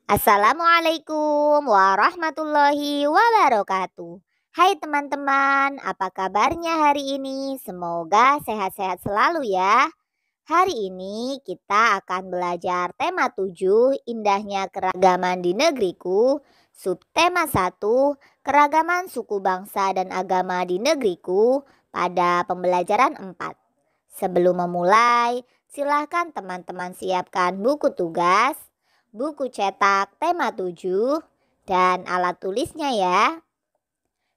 Assalamualaikum warahmatullahi wabarakatuh. Hai teman-teman, apa kabarnya hari ini? Semoga sehat-sehat selalu ya. Hari ini kita akan belajar tema 7, indahnya keragaman di negeriku. Subtema 1, keragaman suku bangsa dan agama di negeriku pada pembelajaran 4. Sebelum memulai, silahkan teman-teman siapkan buku tugas, buku cetak tema 7, dan alat tulisnya ya.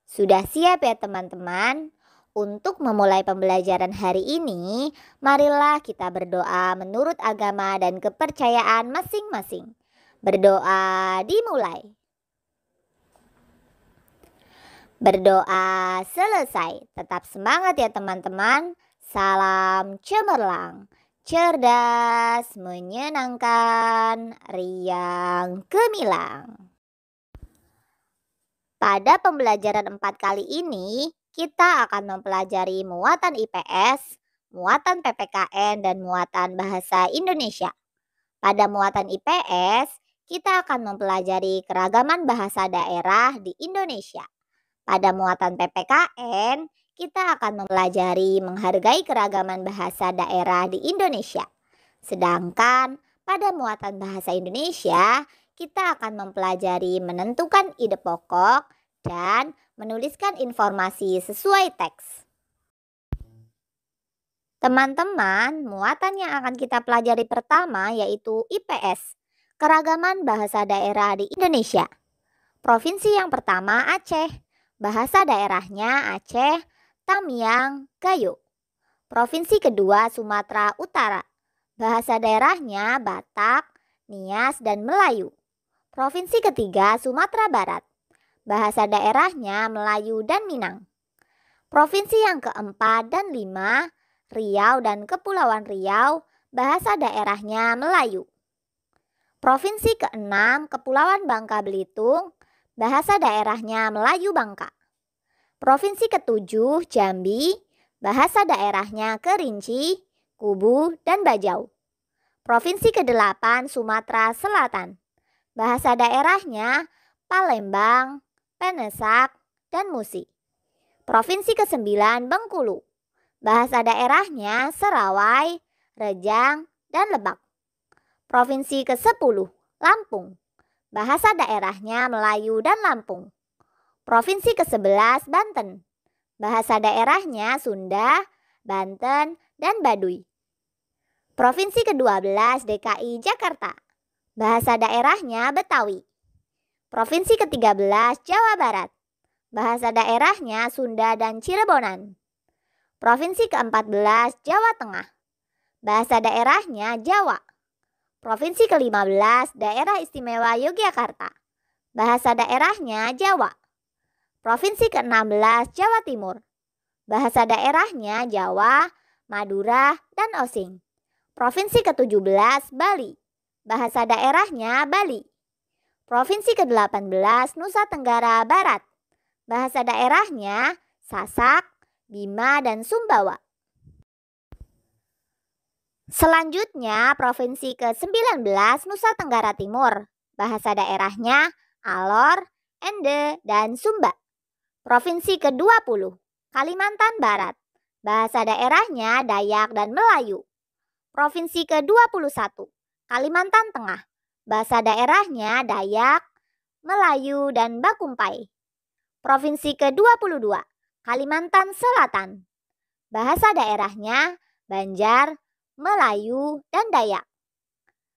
Sudah siap ya teman-teman? Untuk memulai pembelajaran hari ini, marilah kita berdoa menurut agama dan kepercayaan masing-masing. Berdoa dimulai. Berdoa selesai. Tetap semangat ya teman-teman. Salam cemerlang, cerdas, menyenangkan, riang, gemilang. Pada pembelajaran 4 kali ini, kita akan mempelajari muatan IPS, muatan PPKN, dan muatan bahasa Indonesia. Pada muatan IPS, kita akan mempelajari keragaman bahasa daerah di Indonesia. Pada muatan PPKN, kita akan mempelajari menghargai keragaman bahasa daerah di Indonesia. Sedangkan pada muatan bahasa Indonesia, kita akan mempelajari menentukan ide pokok dan menuliskan informasi sesuai teks. Teman-teman, muatan yang akan kita pelajari pertama yaitu IPS, keragaman bahasa daerah di Indonesia. Provinsi yang pertama Aceh, bahasa daerahnya Aceh, Tamiang, Gayo. Provinsi kedua Sumatera Utara, bahasa daerahnya Batak, Nias, dan Melayu. Provinsi ketiga Sumatera Barat, bahasa daerahnya Melayu dan Minang. Provinsi yang keempat dan 5, Riau dan Kepulauan Riau, bahasa daerahnya Melayu. Provinsi keenam Kepulauan Bangka Belitung, bahasa daerahnya Melayu Bangka. Provinsi ketujuh Jambi, bahasa daerahnya Kerinci, Kubu, dan Bajau. Provinsi kedelapan Sumatera Selatan, bahasa daerahnya Palembang, Penesak, dan Musi. Provinsi ke-9 Bengkulu, bahasa daerahnya Serawai, Rejang, dan Lebak. Provinsi ke-10 Lampung, bahasa daerahnya Melayu dan Lampung. Provinsi ke-11 Banten, bahasa daerahnya Sunda, Banten, dan Baduy. Provinsi ke-12 DKI Jakarta, bahasa daerahnya Betawi. Provinsi ke-13 Jawa Barat, bahasa daerahnya Sunda dan Cirebonan. Provinsi ke-14 Jawa Tengah, bahasa daerahnya Jawa. Provinsi ke-15 Daerah Istimewa Yogyakarta, bahasa daerahnya Jawa. Provinsi ke-16 Jawa Timur, bahasa daerahnya Jawa, Madura, dan Osing. Provinsi ke-17 Bali, bahasa daerahnya Bali. Provinsi ke-18 Nusa Tenggara Barat, bahasa daerahnya Sasak, Bima, dan Sumbawa. Selanjutnya Provinsi ke-19 Nusa Tenggara Timur, bahasa daerahnya Alor, Ende, dan Sumba. Provinsi ke-20 Kalimantan Barat, bahasa daerahnya Dayak dan Melayu. Provinsi ke-21 Kalimantan Tengah, bahasa daerahnya Dayak, Melayu, dan Bakumpai. Provinsi ke-22 Kalimantan Selatan, bahasa daerahnya Banjar, Melayu, dan Dayak.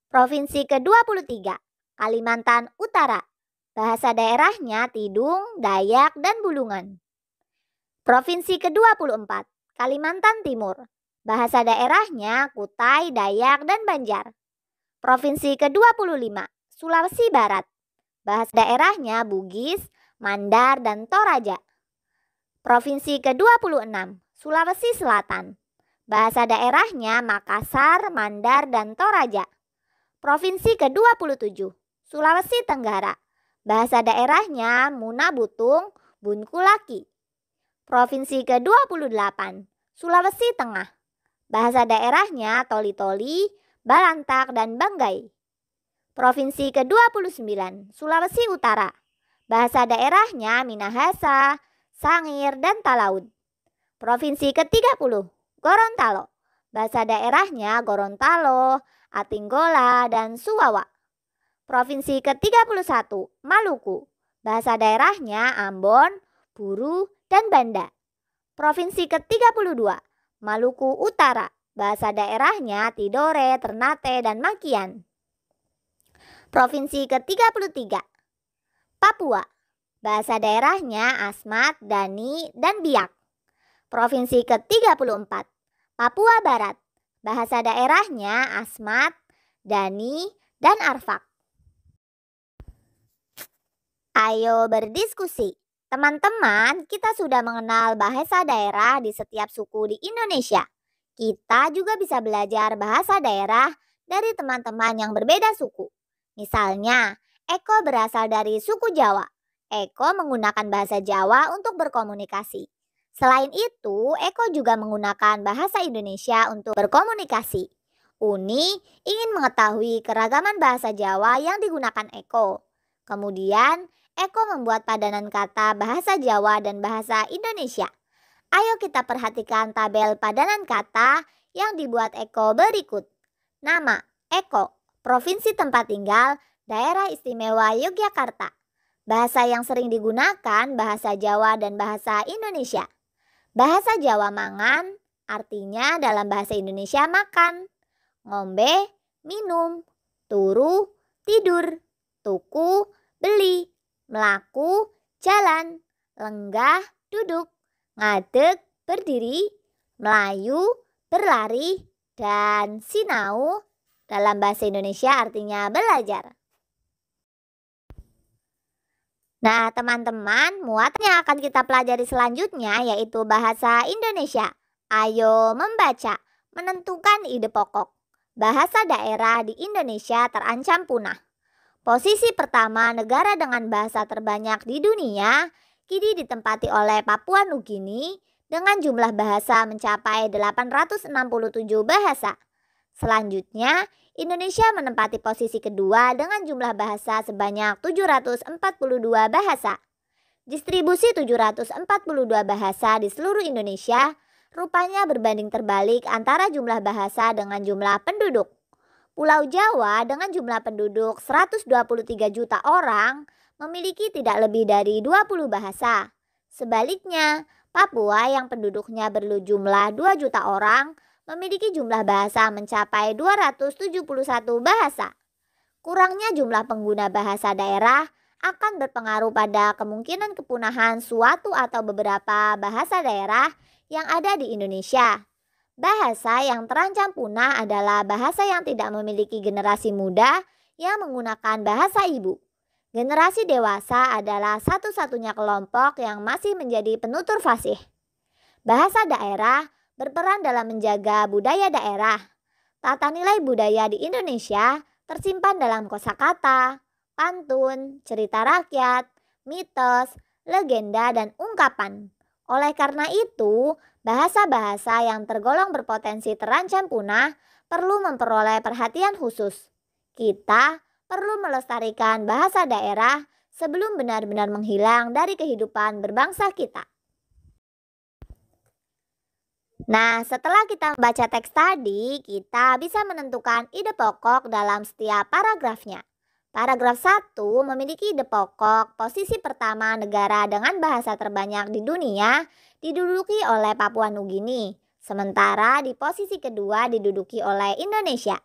Provinsi ke-23 Kalimantan Utara, bahasa daerahnya Tidung, Dayak, dan Bulungan. Provinsi ke-24 Kalimantan Timur, bahasa daerahnya Kutai, Dayak, dan Banjar. Provinsi ke-25 Sulawesi Barat, bahasa daerahnya Bugis, Mandar, dan Toraja. Provinsi ke-26 Sulawesi Selatan, bahasa daerahnya Makassar, Mandar, dan Toraja. Provinsi ke-27 Sulawesi Tenggara, bahasa daerahnya Muna Butung, Bunkulaki. Provinsi ke-28 Sulawesi Tengah, bahasa daerahnya Toli-Toli, Balantak, dan Banggai. Provinsi ke-29, Sulawesi Utara. Bahasa daerahnya Minahasa, Sangir, dan Talaud. Provinsi ke-30, Gorontalo. Bahasa daerahnya Gorontalo, Atinggola, dan Suwawa. Provinsi ke-31, Maluku. Bahasa daerahnya Ambon, Buru, dan Banda. Provinsi ke-32, Maluku Utara. Bahasa daerahnya Tidore, Ternate, dan Makian. Provinsi ke-33, Papua. Bahasa daerahnya Asmat, Dani, dan Biak. Provinsi ke-34, Papua Barat. Bahasa daerahnya Asmat, Dani, dan Arfak. Ayo berdiskusi. Teman-teman, kita sudah mengenal bahasa daerah di setiap suku di Indonesia. Kita juga bisa belajar bahasa daerah dari teman-teman yang berbeda suku. Misalnya, Eko berasal dari suku Jawa. Eko menggunakan bahasa Jawa untuk berkomunikasi. Selain itu, Eko juga menggunakan bahasa Indonesia untuk berkomunikasi. Uni ingin mengetahui keragaman bahasa Jawa yang digunakan Eko. Kemudian, Eko membuat padanan kata bahasa Jawa dan bahasa Indonesia. Ayo kita perhatikan tabel padanan kata yang dibuat Eko berikut. Nama, Eko, Provinsi tempat tinggal, Daerah Istimewa Yogyakarta. Bahasa yang sering digunakan, bahasa Jawa dan bahasa Indonesia. Bahasa Jawa mangan, artinya dalam bahasa Indonesia makan. Ngombe, minum. Turu, tidur. Tuku, beli. Melaku, jalan. Lenggah, duduk. Ngadeg, berdiri. Melayu, berlari. Dan sinau dalam bahasa Indonesia artinya belajar. Nah, teman-teman, muatnya akan kita pelajari selanjutnya yaitu bahasa Indonesia. Ayo membaca, menentukan ide pokok. Bahasa daerah di Indonesia terancam punah. Posisi pertama negara dengan bahasa terbanyak di dunia kini ditempati oleh Papua Nugini dengan jumlah bahasa mencapai 867 bahasa. Selanjutnya, Indonesia menempati posisi kedua dengan jumlah bahasa sebanyak 742 bahasa. Distribusi 742 bahasa di seluruh Indonesia rupanya berbanding terbalik antara jumlah bahasa dengan jumlah penduduk. Pulau Jawa dengan jumlah penduduk 123 juta orang memiliki tidak lebih dari 20 bahasa. Sebaliknya, Papua yang penduduknya berjumlah 2 juta orang memiliki jumlah bahasa mencapai 271 bahasa. Kurangnya jumlah pengguna bahasa daerah akan berpengaruh pada kemungkinan kepunahan suatu atau beberapa bahasa daerah yang ada di Indonesia. Bahasa yang terancam punah adalah bahasa yang tidak memiliki generasi muda yang menggunakan bahasa ibu. Generasi dewasa adalah satu-satunya kelompok yang masih menjadi penutur fasih. Bahasa daerah berperan dalam menjaga budaya daerah. Tata nilai budaya di Indonesia tersimpan dalam kosakata, pantun, cerita rakyat, mitos, legenda, dan ungkapan. Oleh karena itu, bahasa-bahasa yang tergolong berpotensi terancam punah perlu memperoleh perhatian khusus. Kita perlu melestarikan bahasa daerah sebelum benar-benar menghilang dari kehidupan berbangsa kita. Nah, setelah kita membaca teks tadi, kita bisa menentukan ide pokok dalam setiap paragrafnya. Paragraf 1 memiliki ide pokok posisi pertama negara dengan bahasa terbanyak di dunia diduduki oleh Papua Nugini, sementara di posisi kedua diduduki oleh Indonesia.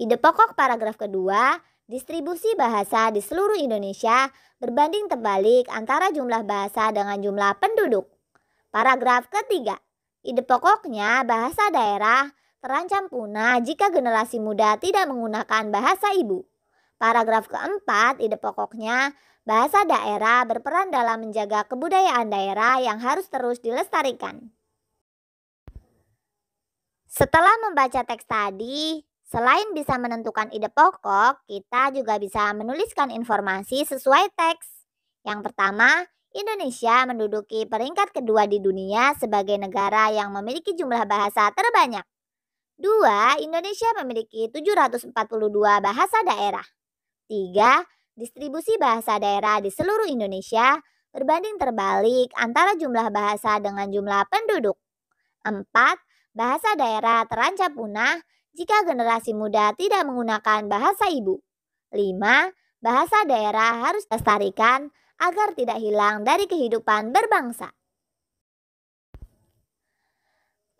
Ide pokok paragraf kedua, distribusi bahasa di seluruh Indonesia berbanding terbalik antara jumlah bahasa dengan jumlah penduduk. Paragraf ketiga, ide pokoknya bahasa daerah terancam punah jika generasi muda tidak menggunakan bahasa ibu. Paragraf keempat, ide pokoknya bahasa daerah berperan dalam menjaga kebudayaan daerah yang harus terus dilestarikan. Setelah membaca teks tadi, selain bisa menentukan ide pokok, kita juga bisa menuliskan informasi sesuai teks. Yang pertama, Indonesia menduduki peringkat kedua di dunia sebagai negara yang memiliki jumlah bahasa terbanyak. 2. Indonesia memiliki 742 bahasa daerah. 3. Distribusi bahasa daerah di seluruh Indonesia berbanding terbalik antara jumlah bahasa dengan jumlah penduduk. 4. Bahasa daerah terancam punah jika generasi muda tidak menggunakan bahasa ibu. 5. Bahasa daerah harus dilestarikan agar tidak hilang dari kehidupan berbangsa.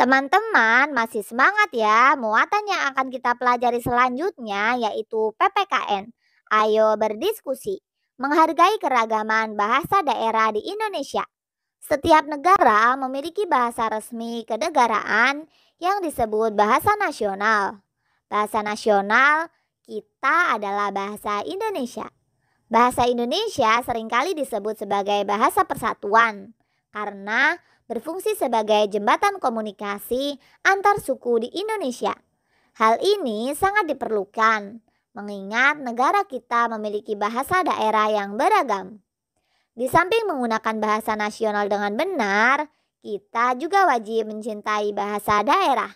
Teman-teman masih semangat ya? Muatan yang akan kita pelajari selanjutnya yaitu PPKN. Ayo berdiskusi, menghargai keragaman bahasa daerah di Indonesia. Setiap negara memiliki bahasa resmi kenegaraan yang disebut bahasa nasional. Bahasa nasional kita adalah bahasa Indonesia. Bahasa Indonesia seringkali disebut sebagai bahasa persatuan karena berfungsi sebagai jembatan komunikasi antar suku di Indonesia. Hal ini sangat diperlukan, mengingat negara kita memiliki bahasa daerah yang beragam. Di samping menggunakan bahasa nasional dengan benar, kita juga wajib mencintai bahasa daerah.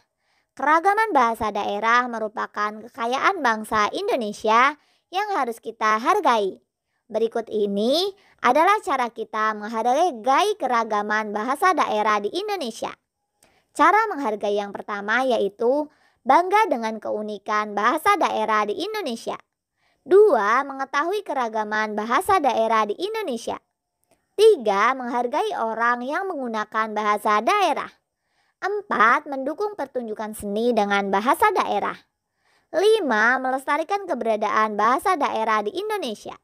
Keragaman bahasa daerah merupakan kekayaan bangsa Indonesia yang harus kita hargai. Berikut ini adalah cara kita menghargai keragaman bahasa daerah di Indonesia. Cara menghargai yang pertama yaitu bangga dengan keunikan bahasa daerah di Indonesia. 2. Mengetahui keragaman bahasa daerah di Indonesia. 3. Menghargai orang yang menggunakan bahasa daerah. 4. Mendukung pertunjukan seni dengan bahasa daerah. 5. Melestarikan keberadaan bahasa daerah di Indonesia.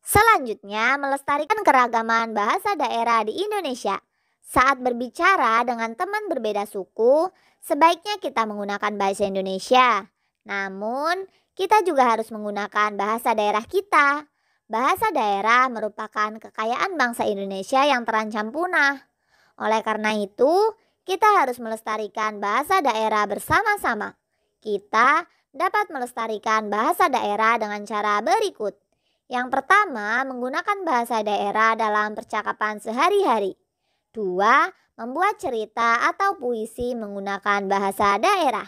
Selanjutnya, melestarikan keragaman bahasa daerah di Indonesia. Saat berbicara dengan teman berbeda suku, sebaiknya kita menggunakan bahasa Indonesia. Namun, kita juga harus menggunakan bahasa daerah kita. Bahasa daerah merupakan kekayaan bangsa Indonesia yang terancam punah. Oleh karena itu, kita harus melestarikan bahasa daerah bersama-sama. Kita dapat melestarikan bahasa daerah dengan cara berikut. Yang pertama, menggunakan bahasa daerah dalam percakapan sehari-hari. 2. Membuat cerita atau puisi menggunakan bahasa daerah.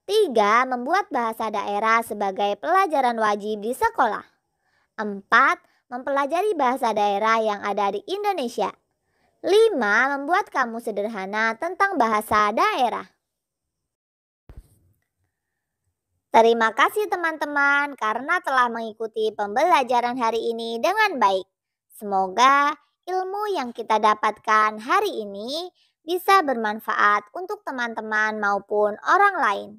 3. Membuat bahasa daerah sebagai pelajaran wajib di sekolah. 4. Mempelajari bahasa daerah yang ada di Indonesia. 5. Membuat kamus sederhana tentang bahasa daerah. Terima kasih teman-teman karena telah mengikuti pembelajaran hari ini dengan baik. Semoga ilmu yang kita dapatkan hari ini bisa bermanfaat untuk teman-teman maupun orang lain.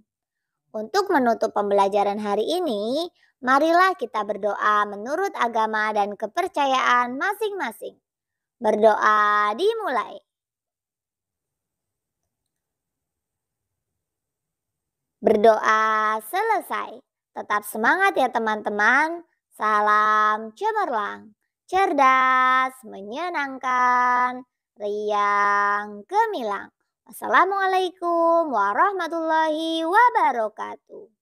Untuk menutup pembelajaran hari ini, marilah kita berdoa menurut agama dan kepercayaan masing-masing. Berdoa dimulai. Berdoa selesai. Tetap semangat ya teman-teman. Salam cemerlang, cerdas, menyenangkan, riang, gemilang. Wassalamualaikum warahmatullahi wabarakatuh.